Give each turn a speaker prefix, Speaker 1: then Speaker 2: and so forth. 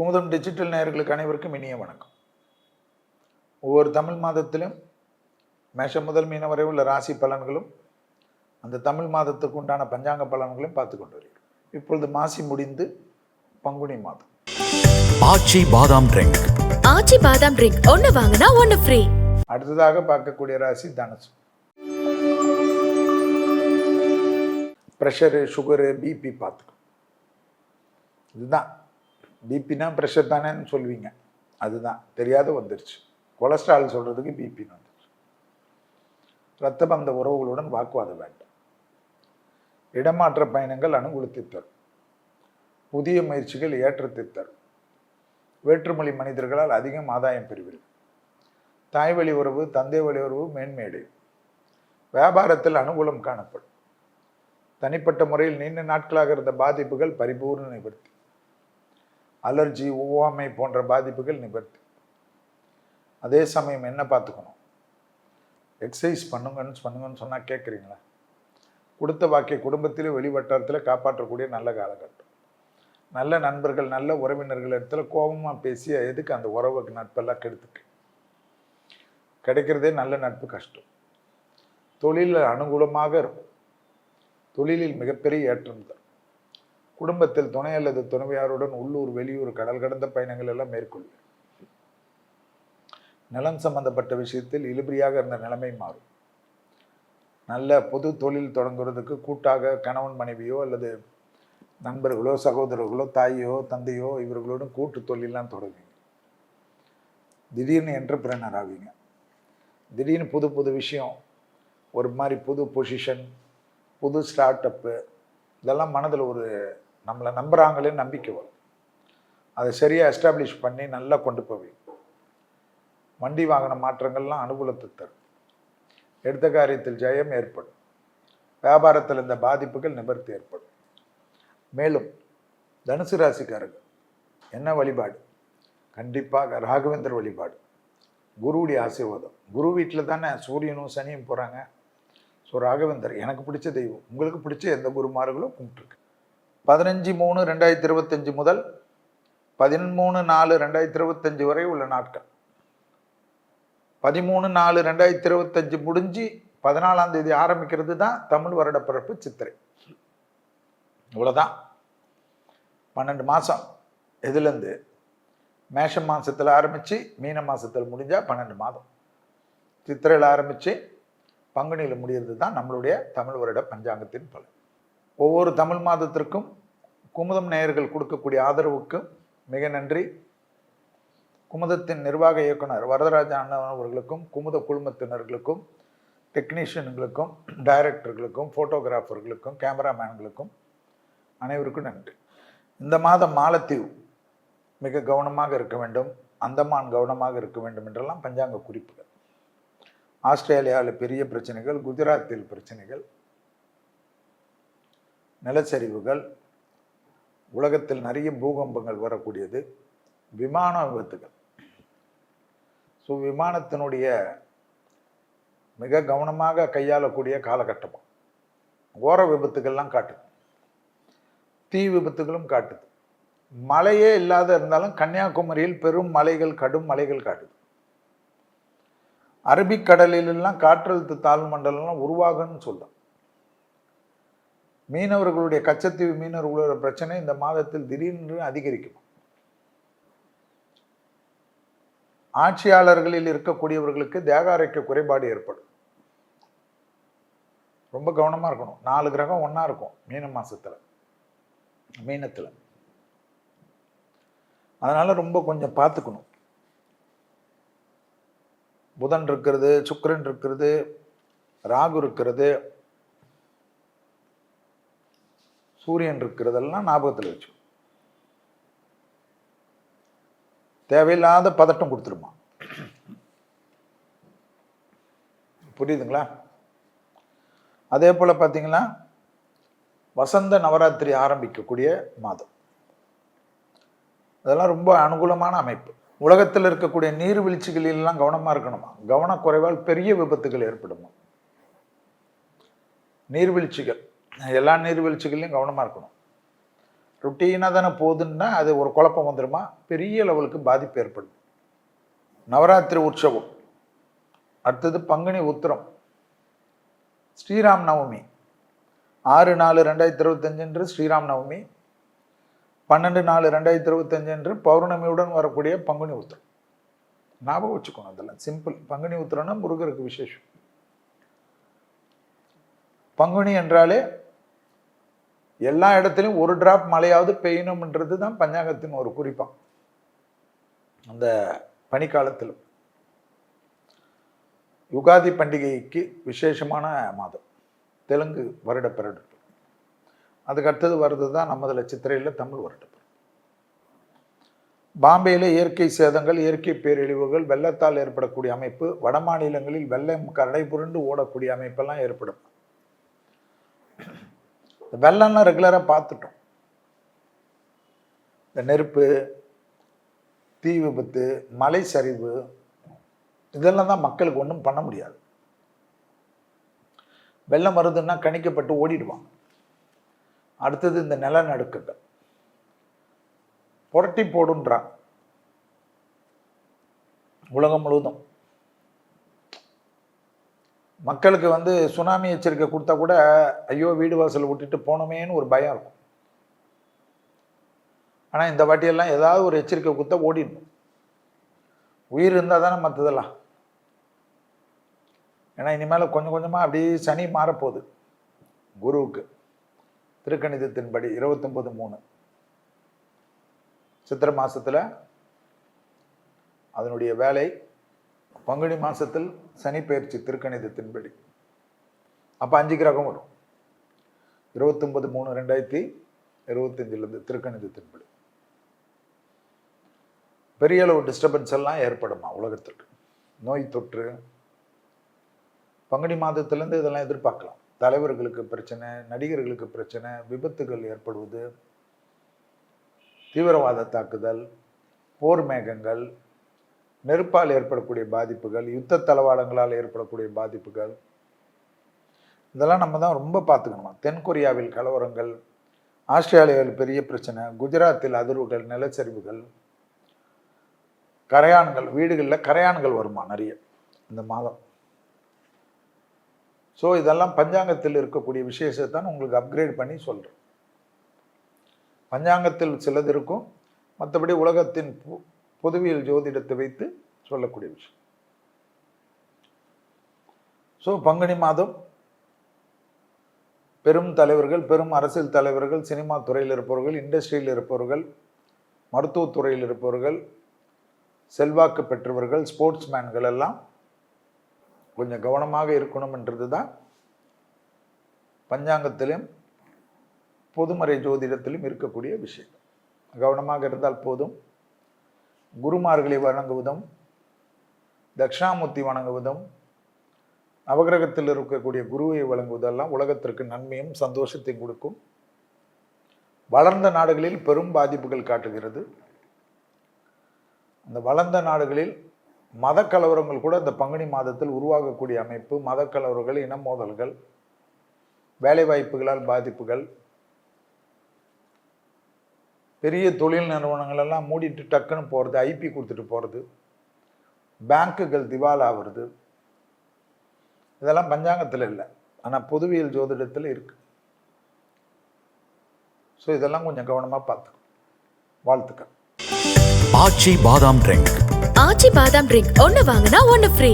Speaker 1: Kumudam digital நேயர்களுக்கு அனைவருக்கும் இனிய வணக்கம். ஒவ்வொரு தமிழ் மாதத்திலும் மேஷம் முதல் மீனம் வரை உள்ள ராசி பலன்களும் அந்த தமிழ் மாதத்துக்கு உண்டான பஞ்சாங்க பலன்களையும் பார்த்து கொண்டு வருகிறோம். இப்பொழுது மாசி முடிந்து பங்குனி மாதம்.
Speaker 2: ஆச்சி பாதாம் ட்ரிங்க்.
Speaker 3: ஆச்சி பாதாம் ட்ரிங்க் ஒன்னு வாங்கினா ஒன்னு ஃப்ரீ.
Speaker 1: அடுத்ததாக பார்க்கக்கூடிய ராசி தனுசு. ப்ரெஷரு, சுகரு, பிபி பார்த்துக்கணும். இதுதான் பிபினா ப்ரெஷர் தானேன்னு சொல்லுவீங்க. அதுதான் தெரியாத வந்துருச்சு. கொலஸ்ட்ரால் சொல்கிறதுக்கு பிபின்னு வந்துருச்சு. இரத்த பந்த உறவுகளுடன் வாக்குவாதம் வேண்டாம். இடமாற்ற பயணங்கள் அனுகூலத்தை தரும். புதிய முயற்சிகள் ஏற்றத்தை தரும். வேற்றுமொழி மனிதர்களால் அதிகம் ஆதாயம் பெறுவீர்கள். தாய் வழி உறவு, தந்தை வழி உறவு மேன்மையடையும். வியாபாரத்தில் அனுகூலம் காணப்படும். தனிப்பட்ட முறையில் நீண்ட நாட்களாக இருந்த பாதிப்புகள் பரிபூர்ண நிவர்த்தி. அலர்ஜி, ஒவ்வாமை போன்ற பாதிப்புகள் நிவர்த்தி. அதே சமயம் என்ன பார்த்துக்கணும், எக்ஸசைஸ் பண்ணுங்கன்னு சொன்னால் கேட்குறீங்களா? கொடுத்த வாக்கிய குடும்பத்திலே வெளிவட்டாரத்தில் காப்பாற்றக்கூடிய நல்ல காலகட்டம். நல்ல நண்பர்கள், நல்ல உறவினர்கள் இடத்துல கோபமாக பேசி எதுக்கு அந்த உறவுக்கு நட்பெல்லாம் கெடுத்துக்கு. கிடைக்கிறதே நல்ல நட்பு கஷ்டம். தொழிலில் அனுகூலமாக இருக்கும். தொழிலில் மிகப்பெரிய ஏற்றம் தரும். குடும்பத்தில் துணை அல்லது துணைவியாருடன் உள்ளூர், வெளியூர், கடல் கடந்த பயணங்கள் எல்லாம் மேற்கொள்வீர்கள். நிலம் சம்பந்தப்பட்ட விஷயத்தில் இழுபறியாக இருந்த நிலைமை மாறும். நல்ல பொது தொழில் தொடங்குறதுக்கு கூட்டாக கணவன் மனைவியோ அல்லது நண்பர்களோ சகோதரர்களோ தாயோ தந்தையோ இவர்களோடும் கூட்டு தொழிலாம் தொடங்குவீங்க. திடீர்னு என்டர்பிரனர் ஆவீங்க. திடீர்னு புது புது விஷயம், ஒரு மாதிரி புது பொசிஷன், புது ஸ்டார்ட் அப்பு, இதெல்லாம் மனதில் ஒரு நம்மளை நம்புகிறாங்களே நம்பிக்கை வரும். அதை சரியாக எஸ்டாப்ளிஷ் பண்ணி நல்லா கொண்டு போவீங்க. வண்டி வாகன மாற்றங்கள்லாம் அனுகூலத்தை தரும். எடுத்த காரியத்தில் ஜெயம் ஏற்படும். வியாபாரத்தில் இந்த பாதிப்புகள் நிவர்த்தி ஏற்படும். மேலும் தனுசு ராசிக்காரர்கள் என்ன வழிபாடு? கண்டிப்பாக ராகவேந்தர் வழிபாடு. குருவுடைய ஆசீர்வாதம். குரு வீட்டில் தானே சூரியனும் சனியும் போகிறாங்க. ஸோ ராகவேந்தர் எனக்கு பிடிச்ச தெய்வம். உங்களுக்கு பிடிச்ச எந்த குருமார்களும் கும்பிட்டுருக்கு. 15/3/2025 முதல் 13/4/2025 வரை உள்ள நாட்கள். 13/4/2025 முடிஞ்சு 14ஆம் தேதி ஆரம்பிக்கிறது தான் தமிழ் வருட பிறப்பு சித்திரை. இவ்வளோதான். 12 மாதம். எதுலேருந்து? மேஷ மாதத்தில் ஆரம்பித்து மீன மாதத்தில் முடிஞ்சால் 12 மாதம். சித்திரையில் ஆரம்பித்து பங்குனியில் முடிகிறது தான் நம்மளுடைய தமிழ் வருட பஞ்சாங்கத்தின் பலன். ஒவ்வொரு தமிழ் மாதத்திற்கும் குமுதம் நேயர்கள் கொடுக்கக்கூடிய ஆதரவுக்கு மிக நன்றி. குமுதத்தின் நிர்வாக இயக்குனர் வரதராஜ அண்ணன் அவர்களுக்கும், குமுத குழுமத்தினர்களுக்கும், டெக்னீஷியன்களுக்கும், டைரக்டர்களுக்கும், ஃபோட்டோகிராஃபர்களுக்கும், கேமராமேன்களுக்கும் அனைவருக்கும் நன்றி. இந்த மாதம் மாலத்தீவு மிக கவனமாக இருக்க வேண்டும், அந்தமான் கவனமாக இருக்க வேண்டும் என்றெல்லாம் பஞ்சாங்க குறிப்புகள். ஆஸ்திரேலியாவில் பெரிய பிரச்சனைகள், குஜராத்தில் பிரச்சனைகள், நிலச்சரிவுகள், உலகத்தில் நிறைய பூகம்பங்கள் வரக்கூடியது, விமான விபத்துகள். ஸோ விமானத்தினுடைய மிக கவனமாக கையாளக்கூடிய காலகட்டமாக ஓர விபத்துகள்லாம் காட்டுது. தீ விபத்துகளும் காட்டுது. மழையே இல்லாத இருந்தாலும் கன்னியாகுமரியில் பெரும் மலைகள், கடும் மலைகள் காட்டுது. அரபிக்கடலிலெல்லாம் காற்றழுத்த தாழ்வு மண்டலம்லாம் உருவாகுன்னு சொல்லலாம். மீனவர்களுடைய கச்சத்தீவு மீனவர்களோட பிரச்சனை இந்த மாதத்தில் திடீரென்று அதிகரிக்கும். ஆட்சியாளர்களில் இருக்கக்கூடியவர்களுக்கு தேக ஆரோக்கிய குறைபாடு ஏற்படும். ரொம்ப கவனமாக இருக்கணும். 4 கிரகம் ஒன்றா இருக்கும் மீனத்தில். அதனால ரொம்ப கொஞ்சம் பார்த்துக்கணும். புதன் இருக்கிறது, சுக்கிரன் இருக்கிறது, ராகு இருக்கிறது, சூரியன் இருக்கிறதெல்லாம் ஞாபகத்தில் வச்சு. தேவையில்லாத பதட்டம் கொடுத்துருமா. புரியுதுங்களா? அதே போல் பார்த்தீங்கன்னா வசந்த நவராத்திரி ஆரம்பிக்கக்கூடிய மாதம். அதெல்லாம் ரொம்ப அனுகூலமான அமைப்பு. உலகத்தில் இருக்கக்கூடிய நீர்வீழ்ச்சிகளிலெல்லாம் கவனமாக இருக்கணுமா. கவனக்குறைவால் பெரிய விபத்துகள் ஏற்படுமா. நீர்வீழ்ச்சிகள், எல்லா நீர்வீழ்ச்சிகள்லையும் கவனமாக இருக்கணும். ருட்டீனாக தானே போகுதுன்னா அது ஒரு குழப்பம் வந்துடுமா, பெரிய லெவலுக்கு பாதிப்பு ஏற்படும். நவராத்திரி உற்சவம், அடுத்தது பங்குனி உத்திரம், ஸ்ரீராம் நவமி 6/4/2025 அன்று ஸ்ரீராம் நவமி, 12/4/2025 அன்று பௌர்ணமியுடன் வரக்கூடிய பங்குனி உத்திரம். ஞாபகம் வச்சுக்கணும், அதெல்லாம் சிம்பிள். பங்குனி உத்திரம்னா முருகருக்கு விசேஷம். பங்குனி என்றாலே எல்லா இடத்துலையும் ஒரு டிராப் மழையாவது பெய்யணும்ன்றது தான் பஞ்சாங்கத்தின் ஒரு குறிப்பாக. அந்த பனிக்காலத்தில் யுகாதி பண்டிகைக்கு விசேஷமான மாதம், தெலுங்கு வருட பிறப்பு. அதுக்கு அடுத்தது வர்றது தான் நமதில் சித்திரையில் தமிழ் வருடப்பிறப்பு. பாம்பேயில் இயற்கை சேதங்கள், இயற்கை பேரழிவுகள், வெள்ளத்தால் ஏற்படக்கூடிய அமைப்பு, வட மாநிலங்களில் வெள்ளம் கரை புரண்டு ஓடக்கூடிய அமைப்பெல்லாம் ஏற்படும். வெள்ளம்லாம் ரெகுலராக பார்த்துட்டோம். இந்த நெருப்பு, தீ விபத்து, மலை சரிவு, இதெல்லாம் தான் மக்களுக்கு ஒன்றும் பண்ண முடியாது. வெள்ளம் வருதுன்னா கணிக்கப்பட்டு ஓடிடுவாங்க. அடுத்தது இந்த நிலநடுக்கங்கள் புரட்டி போடுன்றாங்க உலகம் முழுவதும். மக்களுக்கு சுனாமி எச்சரிக்கை கொடுத்தா கூட ஐயோ வீடு வாசல் விட்டுட்டு போனோமேன்னு ஒரு பயம் இருக்கும். ஆனால் இந்த வாட்டியெல்லாம் ஏதாவது ஒரு எச்சரிக்கை கொடுத்தா ஓடிடணும். உயிர் இருந்தால் தானே மற்றதெல்லாம். ஏன்னா இனிமேல் கொஞ்சம் கொஞ்சமாக அப்படியே சனி மாறப்போகுது. குருவுக்கு திருக்கணிதத்தின்படி 29/3 சித்திரை மாதத்தில் அதனுடைய வேலை. பங்குனி மாதத்தில் சனி பயிற்சி திருக்கணிதத்தின்படி. அப்போ 5 கிரகம் வரும் 29/3/2025 திருக்கணிதத்தின்படி. பெரிய அளவு டிஸ்டர்பன்ஸ் எல்லாம் ஏற்படுமா உலகத்திற்கு. நோய் தொற்று பங்குனி மாதத்திலேருந்து இதெல்லாம் எதிர்பார்க்கலாம். தலைவர்களுக்கு பிரச்சனை, நடிகர்களுக்கு பிரச்சனை, விபத்துகள் ஏற்படுவது, தீவிரவாத தாக்குதல், போர் மேகங்கள், நெருப்பால் ஏற்படக்கூடிய பாதிப்புகள், யுத்த தளவாடங்களால் ஏற்படக்கூடிய பாதிப்புகள், இதெல்லாம் நம்ம தான் ரொம்ப பார்த்துக்கணுமா. தென்கொரியாவில் கலவரங்கள், ஆஸ்திரேலியாவில் பெரிய பிரச்சனை, குஜராத்தில் அதிர்வுகள், நிலச்சரிவுகள், கரையான்கள், வீடுகளில் கரையான்கள் வருமா நிறைய இந்த மாதம். ஸோ இதெல்லாம் பஞ்சாங்கத்தில் இருக்கக்கூடிய விசேஷத்தான் உங்களுக்கு அப்கிரேட் பண்ணி சொல்கிறேன். பஞ்சாங்கத்தில் சிலது இருக்கும், மற்றபடி உலகத்தின் பொதுவியல் ஜோதிடத்தை வைத்து சொல்லக்கூடிய விஷயம். ஸோ பங்குனி மாதம் பெரும் தலைவர்கள், பெரும் அரசியல் தலைவர்கள், சினிமா துறையில் இருப்பவர்கள், இண்டஸ்ட்ரியில் இருப்பவர்கள், மருத்துவத்துறையில் இருப்பவர்கள், செல்வாக்கு பெற்றவர்கள், ஸ்போர்ட்ஸ் மேன்கள் எல்லாம் கொஞ்சம் கவனமாக இருக்கணும்ன்றது தான் பஞ்சாங்கத்திலும் பொதுமறை ஜோதிடத்திலும் இருக்கக்கூடிய விஷயம். கவனமாக இருந்தால் போதும். குருமார்களை வணங்குவதும், தட்சிணாமூர்த்தி வணங்குவதும், நவகிரகத்தில் இருக்கக்கூடிய குருவை வழங்குவதெல்லாம் உலகத்திற்கு நன்மையும் சந்தோஷத்தையும் கொடுக்கும். வளர்ந்த நாடுகளில் பெரும் பாதிப்புகள் காட்டுகிறது. அந்த வளர்ந்த நாடுகளில் மத கலவரங்கள் கூட இந்த பங்குனி மாதத்தில் உருவாகக்கூடிய அமைப்பு. மத கலவரங்கள், இன மோதல்கள், வேலைவாய்ப்புகளால் பாதிப்புகள், பெரிய தொழில் நிறுவனங்கள் எல்லாம் மூடிட்டு டக்குன்னு போகிறது, ஐபி கொடுத்துட்டு போகிறது, பேங்க்குகள் திவால் ஆகிறது. இதெல்லாம் பஞ்சாங்கத்தில் இல்லை, ஆனால் பொதுவியல் ஜோதிடத்தில் இருக்கு. ஸோ இதெல்லாம் கொஞ்சம் கவனமாக பார்த்துக்கணும். வாழ்த்துக்கள்.
Speaker 2: ஆச்சி பாதாம் ட்ரிங்க்.
Speaker 3: ஆச்சி பாதாம் ட்ரிங்க் ஒன்னு வாங்கினா ஒன்னு ஃப்ரீ.